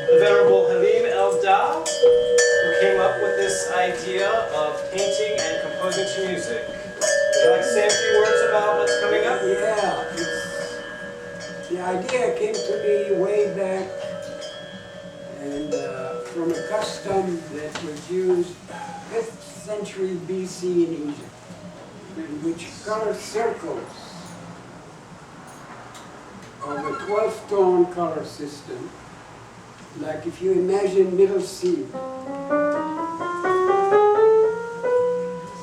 the Venerable Halim El-Dabh, who came up with this idea of painting and composing to music. Would you like to say a few words about what's coming up? Yeah, the idea came to me way back, and from a custom that was used 5th century BC in Egypt, in which color circles of a 12-tone color system, like if you imagine Middle C.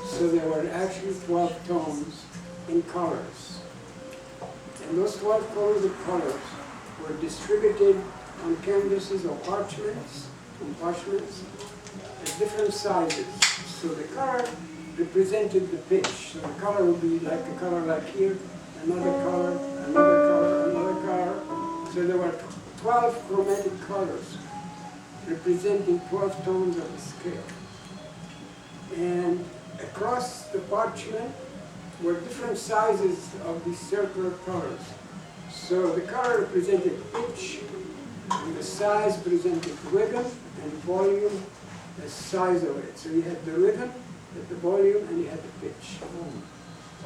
So there were actually 12 tones in colors. And those 12 tones of colors were distributed on canvases or parchments, at different sizes. So the color represented the pitch. So the color would be like a color like here, another color, another color, another color. So there were 12 chromatic colors representing 12 tones of the scale. And across the parchment were different sizes of these circular colors. So the color represented pitch, and the size presented rhythm and volume, the size of it. So you had the rhythm, you had the volume, and you had the pitch.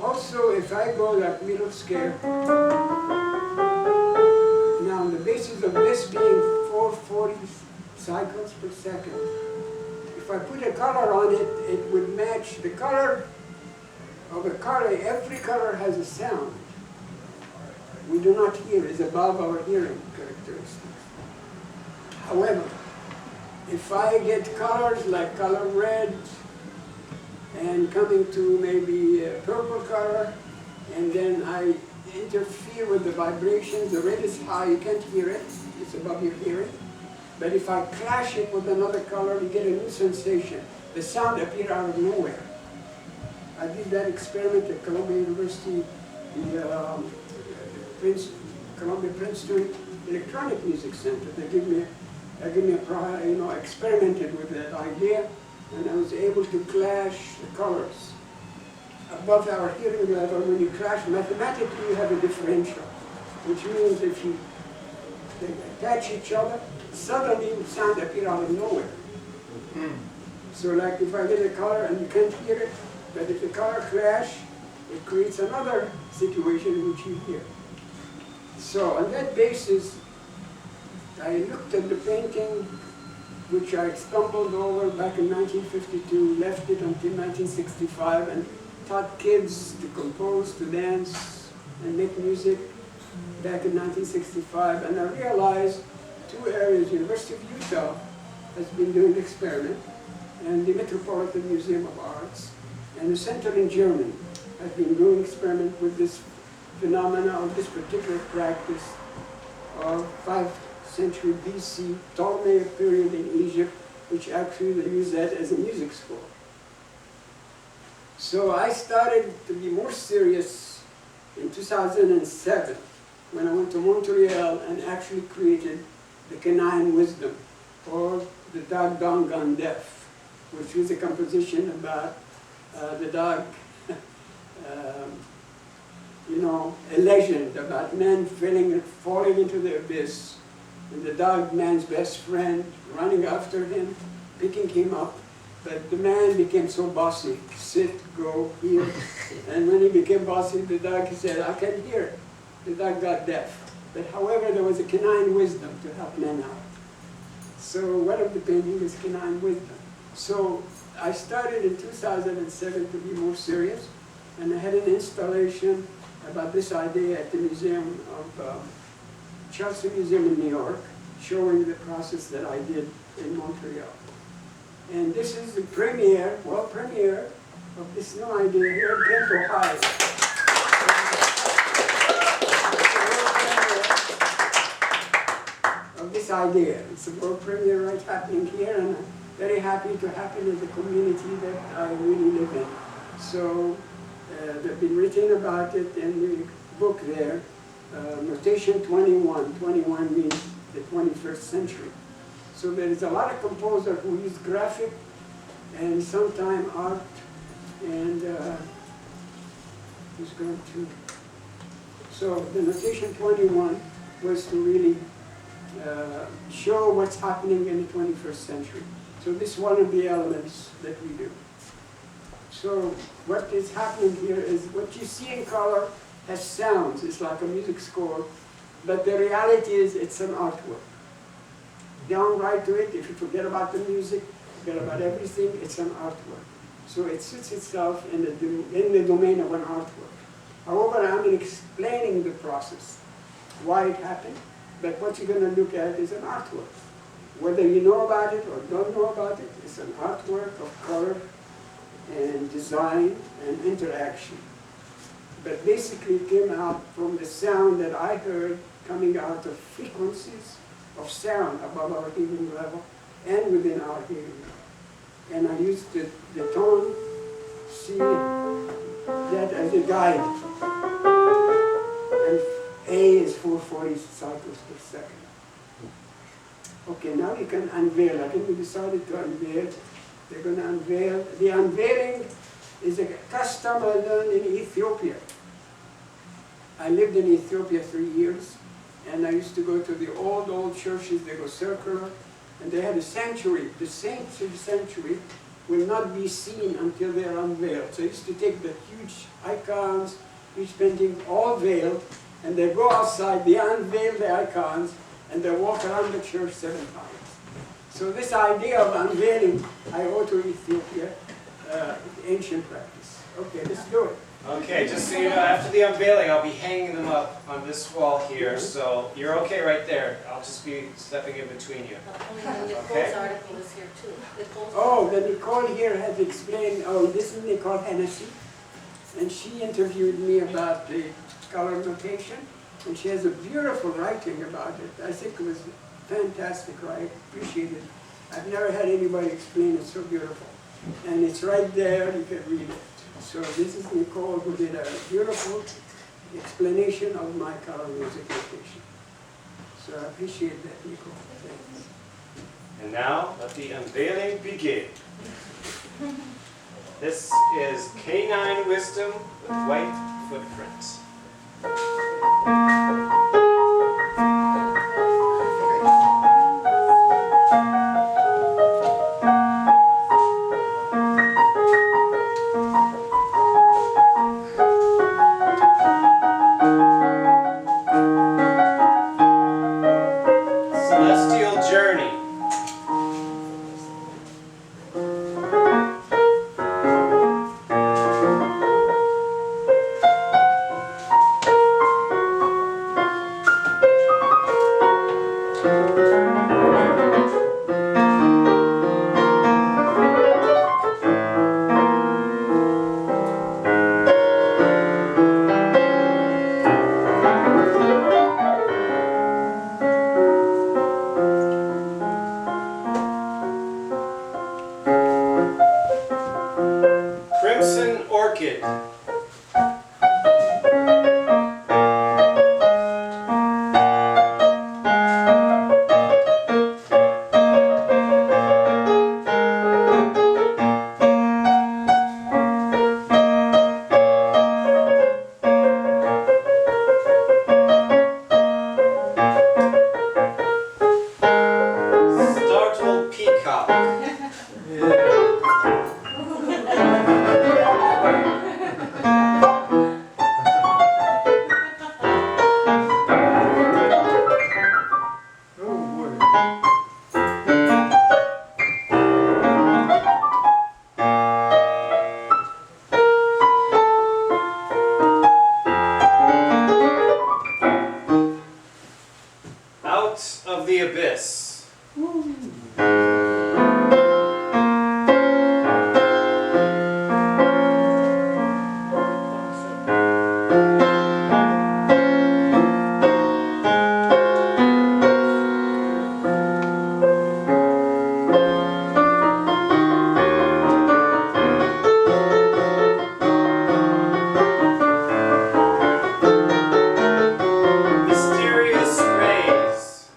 Also, if I go like middle scale, now on the basis of this being 440 cycles per second, if I put a color on it, it would match the color of a color. Every color has a sound. We do not hear, it's above our hearing characteristics. However, if I get colors like color red, and coming to maybe a purple color, and then I interfere with the vibrations, the red is high, you can't hear it, it's above your hearing. But if I clash it with another color, you get a new sensation. The sound appears out of nowhere. I did that experiment at Columbia University, the Columbia Princeton Electronic Music Center. They gave me a prize, experimented with that idea, and I was able to clash the colors above our hearing level. When you clash, mathematically you have a differential, which means if they attach each other, suddenly the sound appears out of nowhere. So like if I get a color and you can't hear it, but if the color clash, it creates another situation in which you hear. So on that basis, I looked at the painting, which I stumbled over back in 1952, left it until 1965, and taught kids to compose, to dance, and make music back in 1965. And I realized two areas. University of Utah has been doing the experiment, and the Metropolitan Museum of Arts, and the center in Germany has been doing experiment with this phenomena of this particular practice of 5th century BC, Ptolemaic period in Egypt, which actually they use that as a music school. So I started to be more serious in 2007 when I went to Montreal and actually created the Canine Wisdom, or the Dog Gone Deaf, which was a composition about the dog, a legend about man falling into the abyss, and the dog, man's best friend, running after him, picking him up. But the man became so bossy, sit, go, here. And when he became bossy, the dog, he said, I can hear it. The dog got deaf. But however, there was a canine wisdom to help men out. So one of the paintings is canine wisdom. So I started in 2007 to be more serious, and I had an installation about this idea at the Museum of Chelsea Museum in New York, showing the process that I did in Montreal. And this is the premiere, world premiere, of this new idea here in Kent, Ohio. Of this idea. It's a world premiere right happening here, and I'm very happy to happen in the community that I really live in. So they've been written about it in the book there, Notation 21. 21 means the 21st century. So there is a lot of composers who use graphic and sometimes art, and who's going to. So the Notation 21 was to really show what's happening in the 21st century. So this is one of the elements that we do. So what is happening here is what you see in color has sounds. It's like a music score. But the reality is it's an artwork. Down right to it, if you forget about the music, forget about everything, it's an artwork. So it sits itself in the domain of an artwork. However, I'm explaining the process, why it happened, but what you're going to look at is an artwork. Whether you know about it or don't know about it, it's an artwork of color and design and interaction. But basically it came out from the sound that I heard coming out of frequencies of sound above our hearing level and within our hearing level. And I used the tone, C, that as a guide. And A is 440 cycles per second. Okay, now you can unveil. I think we decided to unveil. They're going to unveil. The unveiling is a custom I learned in Ethiopia. I lived in Ethiopia 3 years, and I used to go to the old churches. They go circular, and they had a sanctuary. The saints of the sanctuary will not be seen until they are unveiled. So I used to take the huge icons, huge paintings, all veiled, and they go outside, they unveil the icons, and they walk around the church 7 times. So this idea of unveiling, I owe to Ethiopia, ancient practice. Okay, let's do it. Okay, just so you know, after the unveiling, I'll be hanging them up on this wall here, so you're okay right there. I'll just be stepping in between you. Nicole's article is here too. Oh, the Nicole here has explained, this is Nicole Hennessy, and she interviewed me about the color notation, and she has a beautiful writing about it. I think it was fantastic, right? Appreciate it. I've never had anybody explain it so beautiful. And it's right there, you can read it. So this is Nicole who did a beautiful explanation of my color music notation. So I appreciate that, Nicole. Thanks. And now, let the unveiling begin. This is Canine Wisdom with White Footprints. Celestial Journey. Crimson Orchid. Startled Peacock. Out of the Abyss. Mysterious Rays.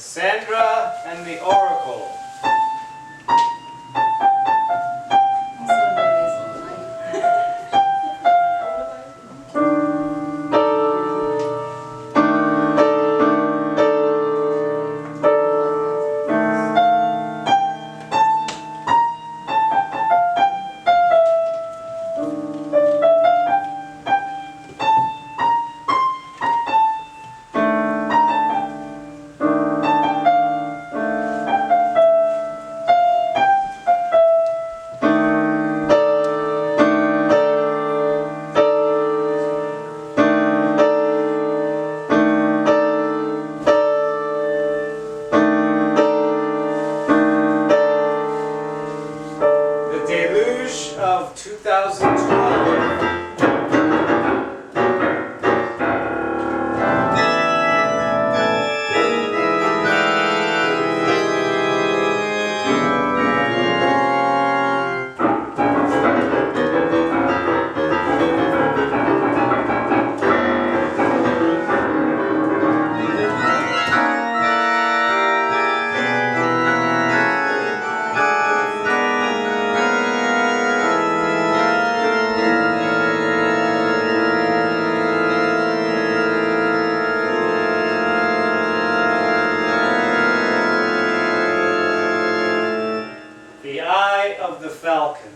Cassandra and the Oracle. Of 2012. The Eye of the Falcon.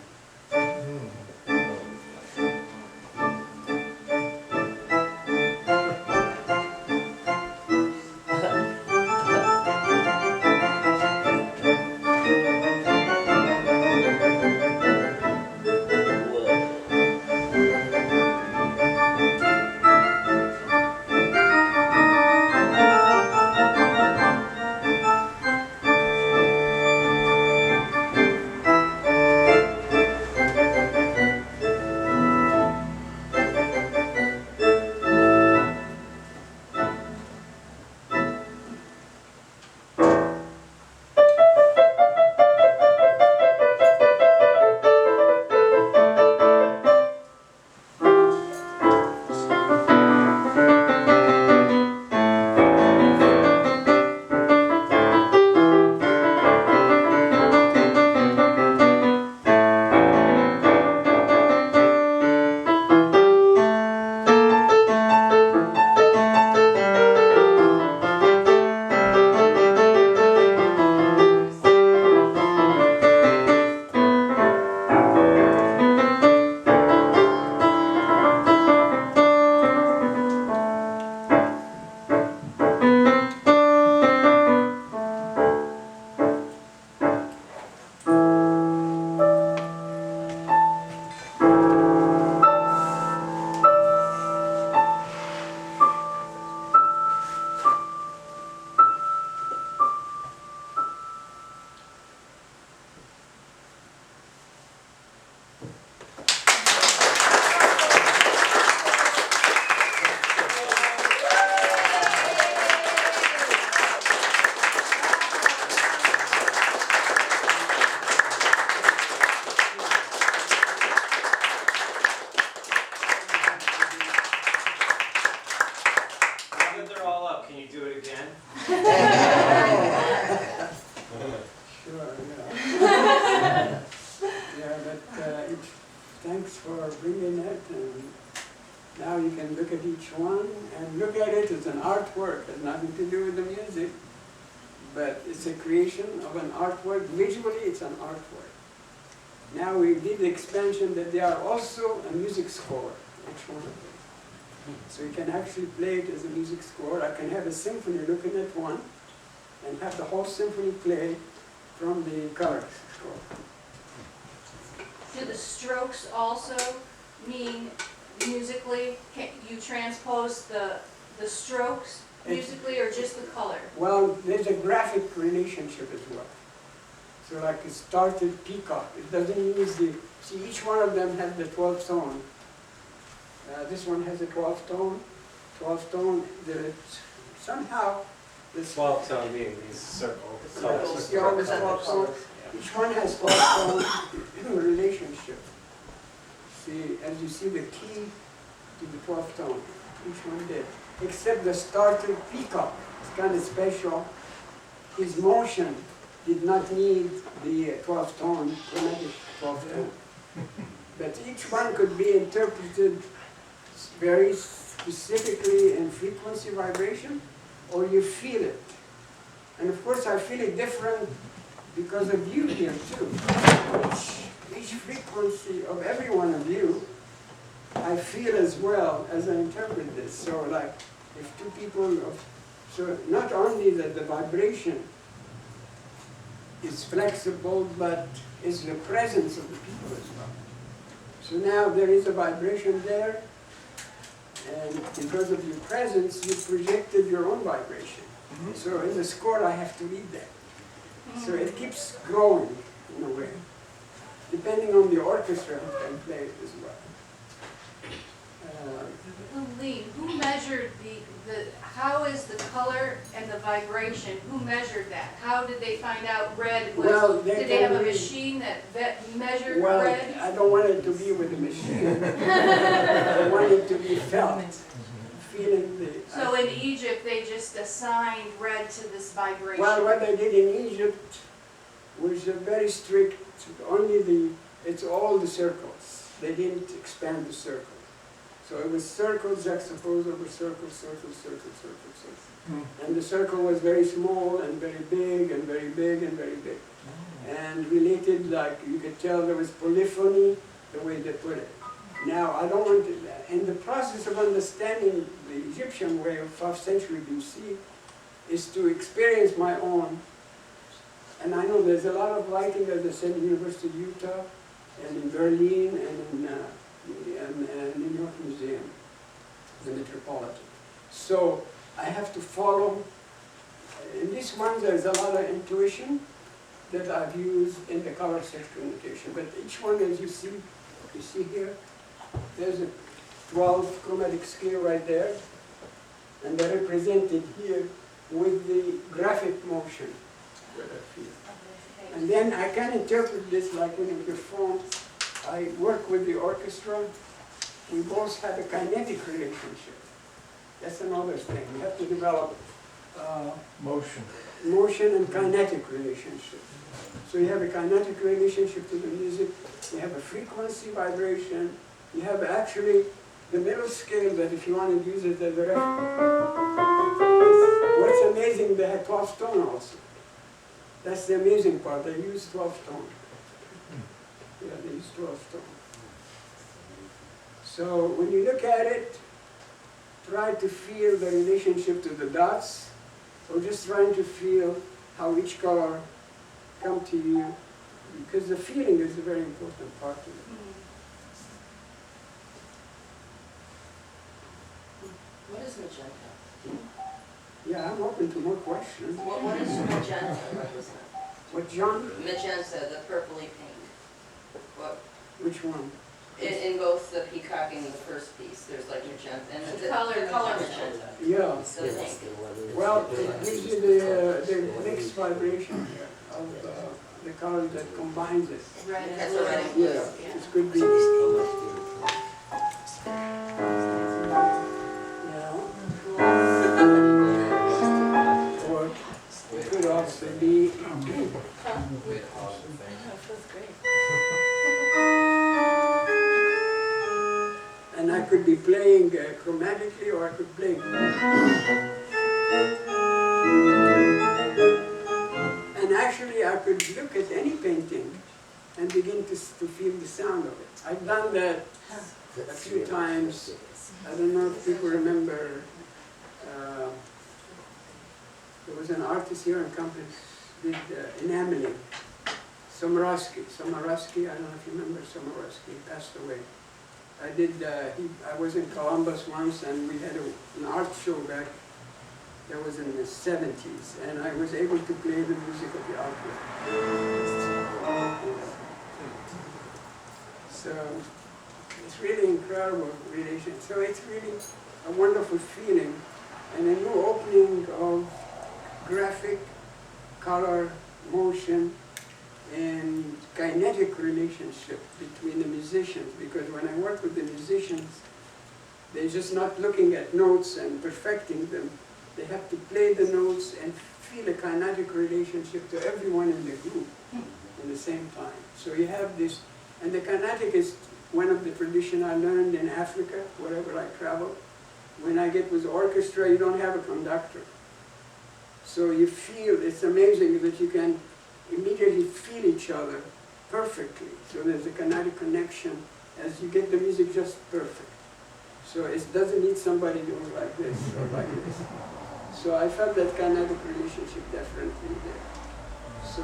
Can you do it again? Sure, yeah. Yeah, but thanks for bringing it. And now you can look at each one and look at it as an artwork. It has nothing to do with the music, but it's a creation of an artwork. Visually, it's an artwork. Now we did the expansion that they are also a music score, each one of them. So you can actually play it as a music score. I can have a symphony looking at one and have the whole symphony play from the color score. Do the strokes also mean musically, can you transpose the strokes musically or just the color? Well, there's a graphic relationship as well. So like a started peacock, it doesn't use the, see each one of them has the 12th tone. This one has a 12th tone, somehow this 12th tone being these circle colors. yeah, all this 12th tone. Each one has 12th tone relationship. See, as you see the key to the 12th tone, each one did. Except the starter peacock, it's kind of special. his motion did not need the 12-tone, chromatic 12-tone. But each one could be interpreted very specifically in frequency vibration, or you feel it. And of course I feel it different because of you here too. Each frequency of every one of you, I feel as well as I interpret this. So like, if two people, so not only that the vibration is flexible, but is the presence of the people as well. So now there is a vibration there, and because of your presence, you projected your own vibration. So in the score, I have to read that. So it keeps growing in a way, depending on the orchestra who can play it as well. Halim, who measured how is the color and the vibration, who measured that? How did they find out red was, Well, did they have a machine that measured Well, red? I don't want it to be with a machine. I want it to be felt, feeling the... So in Egypt, they just assigned red to this vibration? Well, what they did in Egypt was very strict, it's all the circles. They didn't expand the circle. So it was circle juxtaposed over circle, circle, circle, circle, circle. And the circle was very small and very big and very big and very big. And related, like you could tell there was polyphony the way they put it. Now, I don't want to, in the process of understanding the Egyptian way of 5th century BC is to experience my own. And I know there's a lot of writing, as I said, in the University of Utah and in Berlin and in New York Museum, the Metropolitan. So I have to follow. In this one, there's a lot of intuition that I've used in the color sector notation. But each one, as you see here, there's a 12 chromatic scale right there, and they're represented here with the graphic motion that I feel. And then I can interpret this like when you perform. I work with the orchestra. We both have a kinetic relationship. That's another thing. We have to develop motion and kinetic relationship. So you have a kinetic relationship to the music. You have a frequency vibration. You have actually the middle scale that if you want to use it as a reference. What's amazing, they had 12th tone also. That's the amazing part. They use 12th tone. Yeah, they use 12th tone. So when you look at it, try to feel the relationship to the dots, or just trying to feel how each color comes to you, because the feeling is a very important part of it. What is magenta? Yeah, I'm open to more questions. What does magenta represent? What genre? Magenta, the purpley pink. What? Which one? In both the peacocking and the first piece, there's like magenta. And The color magenta. Yeah. So pink. Well, it gives you the mixed vibration of the color that combines it. Red That's and what I blue. think. Yeah, it could be. Or it could also be. And I could be playing chromatically, or I could play. And actually, I could look at any painting and begin to feel the sound of it. I've done that a few times. I don't know if people remember. There was an artist here in campus did enameling. Somorowski, I don't know if you remember Somorowski, he passed away. I was in Columbus once, and we had an art show back that was in the 70s, and I was able to play the music of the opera. So it's really incredible relation. So it's really a wonderful feeling, and a new opening of graphic, color, motion, and kinetic relationship between the musicians, because when I work with the musicians, they're just not looking at notes and perfecting them, They have to play the notes and feel a kinetic relationship to everyone in the group at the same time. So you have this, and the kinetic is one of the tradition I learned in Africa, wherever I travel. When I get with orchestra, you don't have a conductor. So you feel, it's amazing that you can immediately feel each other perfectly. So there's a kinetic connection as you get the music just perfect. So it doesn't need somebody doing like this or like this. So I felt that kinetic relationship definitely there. So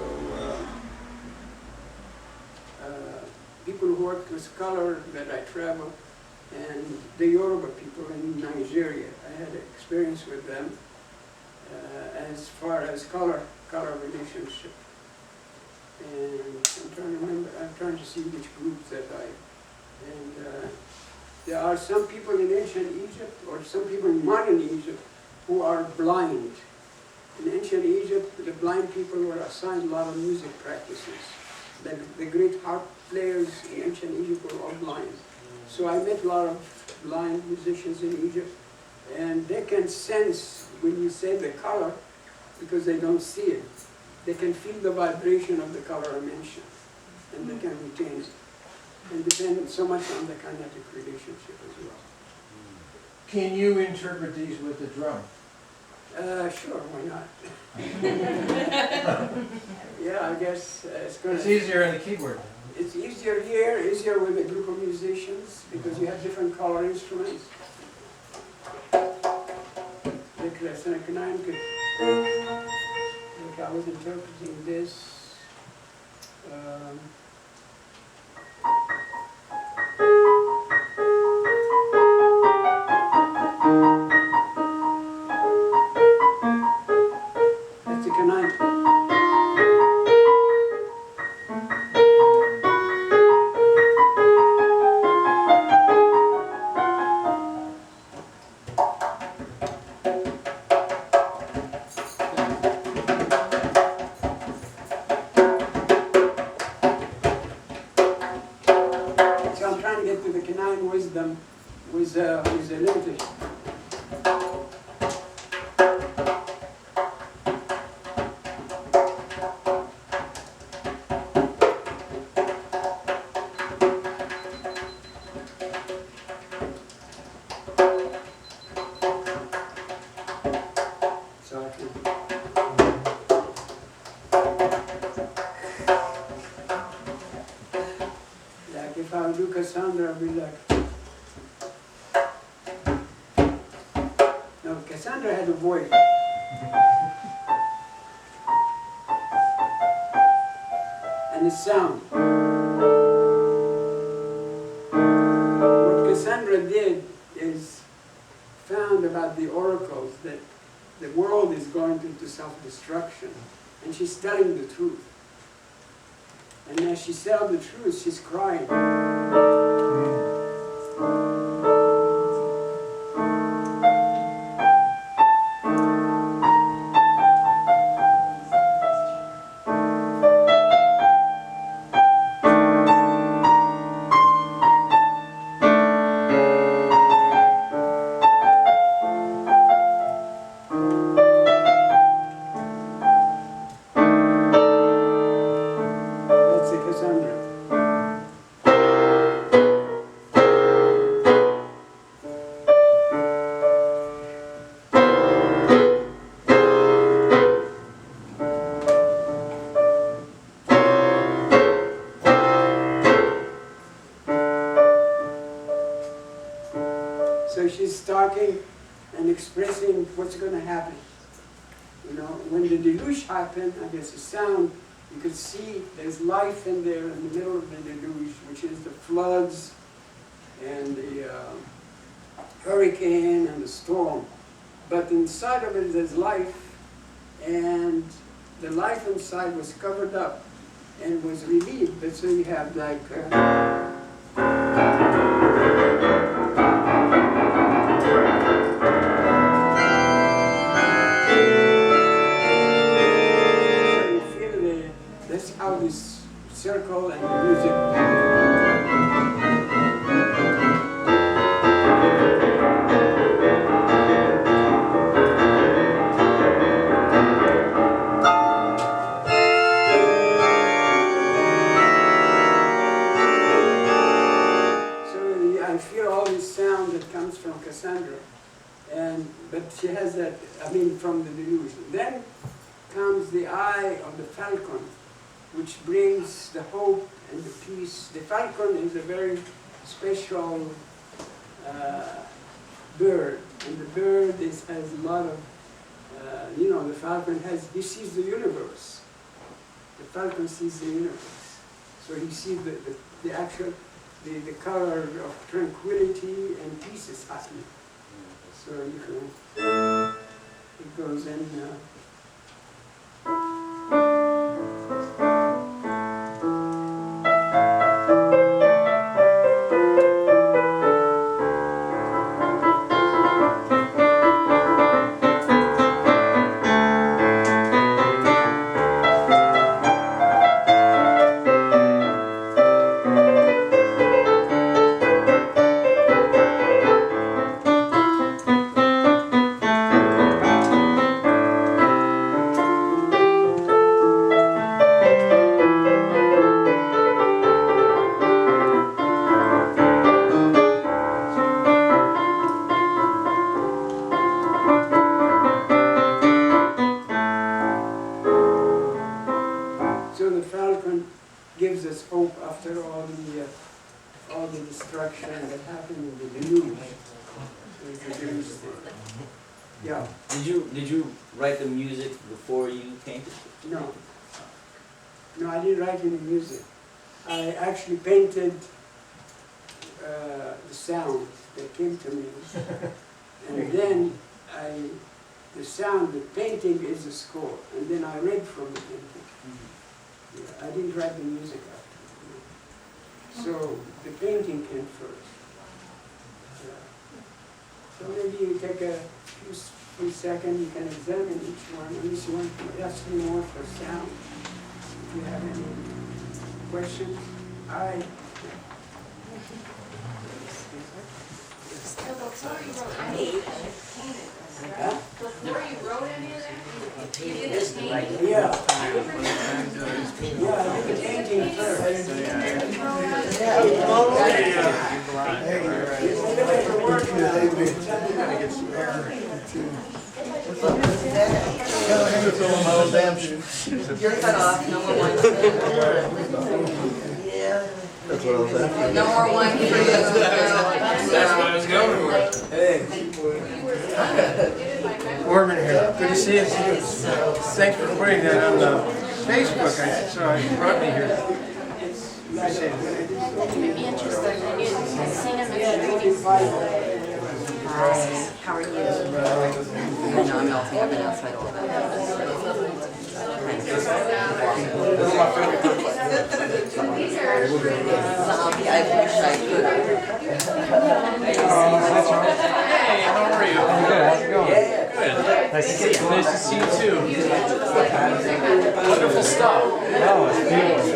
people who work with color that I travel, and the Yoruba people in Nigeria, I had experience with them as far as color relationship. And I'm trying to see which groups that there are some people in ancient Egypt, or some people in modern Egypt, who are blind. In ancient Egypt, the blind people were assigned a lot of music practices. The great harp players in ancient Egypt were all blind. So I met a lot of blind musicians in Egypt, and they can sense when you say the color, because they don't see it. They can feel the vibration of the color I mentioned, and they can retain it. And depend so much on the kinetic relationship as well. Can you interpret these with the drum? Sure, why not? Yeah, I guess It's easier on the keyboard. It's easier here, easier with a group of musicians, because you have different color instruments. Like I was interpreting this. That's the canine. So I'm trying to get to the canine wisdom with a limitation. So I can. Like if I would do Cassandra, I'd be like. No, Cassandra had a voice. And a sound. What Cassandra did is found about the oracles that the world is going into self-destruction, and she's telling the truth. And as she tells the truth, she's crying. That's a Cassandra. So she's talking and expressing what's going to happen. You know, when the deluge happened, I guess the sound, you could see there's life in there in the middle of the deluge, which is the floods and the hurricane and the storm. But inside of it, there's life, and the life inside was covered up and was relieved. But so you have like. That's how this circle and the music. has that, I mean, from the delusion. Then comes the eye of the falcon, which brings the hope and the peace. The falcon is a very special bird, and the bird has a lot of, the falcon he sees the universe. The falcon sees the universe. So he sees the actual, the color of tranquility and peace is happening. So you can, it goes in. Gives us hope after all the destruction that happened in the deluge. Yeah. Did you write the music before you painted? No. No, I didn't write any music. I actually painted the sound that came to me, and then the sound, the painting is the score, and then I read from the painting. Yeah, I didn't write the music after. So the painting came first. Yeah. So maybe you take a few seconds, you can examine each one. At least you want to ask me more for sound. If you have any questions, So before you wrote any of that, you painted this, right? Before you wrote any of that, you did a painting. Yeah. Yeah, I did the painting first. You're cut off, no more wine. That's what I was asking. No more wine for you. That's what I was going with. Hey. Morgan here. Good to see you. Thanks for putting that on the Facebook. So you brought me here. Appreciate it. Interesting, and you've seen him in the Hi, how are you? I know I'm melting, I've been outside all day. I wish I could. Hey, how are you? Good, how's it going? Good. Nice to see you. Nice to see you too. Wonderful stuff. Oh, it's beautiful.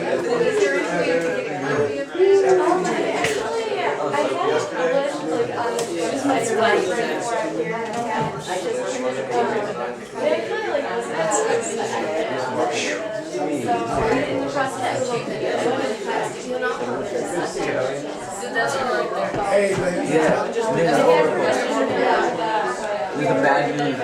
Hey, baby. Yeah. With the bad news.